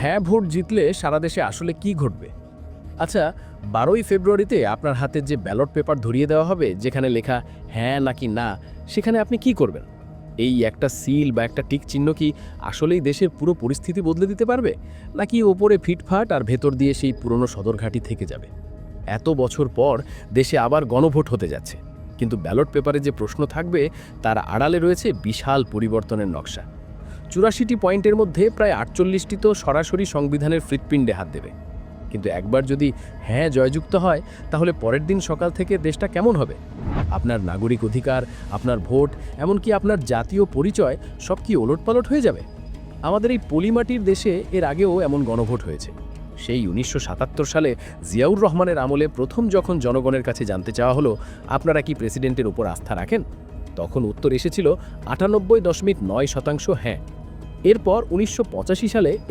হ্যাঁ ভোট জিতলে সারা দেশে আসলে কি ঘটবে? আচ্ছা, 12ই ফেব্রুয়ারিতে আপনার হাতে যে ব্যালট পেপার ধরিয়ে দেওয়া হবে যেখানে লেখা হ্যাঁ নাকি না, সেখানে আপনি কি করবেন? এই একটা সিল বা একটা টিক চিহ্ন কি আসলেই দেশের পুরো পরিস্থিতি বদলে দিতে পারবে, নাকি ওপরে ফিটফাট আর ভেতর দিয়ে সেই পুরনো সদরঘাটি থেকে যাবে? এত বছর পর দেশে আবার গণভোট হতে যাচ্ছে, কিন্তু ব্যালট পেপারে যে প্রশ্ন থাকবে তার আড়ালে রয়েছে বিশাল পরিবর্তনের নকশা। 84টি পয়েন্টের মধ্যে প্রায় 48টি তো সরাসরি সংবিধানের হৃৎপিণ্ডে হাত দেবে। কিন্তু একবার যদি হ্যাঁ জয়যুক্ত হয়, তাহলে পরের দিন সকাল থেকে দেশটা কেমন হবে? আপনার নাগরিক অধিকার, আপনার ভোট, এমনকি আপনার জাতীয় পরিচয় সব কি ওলটপালট হয়ে যাবে? আমাদের এই পলিমাটির দেশে এর আগেও এমন গণভোট হয়েছে। সেই 1977 সালে জিয়াউর রহমানের আমলে প্রথম যখন জনগণের কাছে জানতে চাওয়া হলো আপনারা কি প্রেসিডেন্টের উপর আস্থা রাখেন, তখন উত্তর এসেছিল 98.9% হ্যাঁ। এরপর 1985 সালে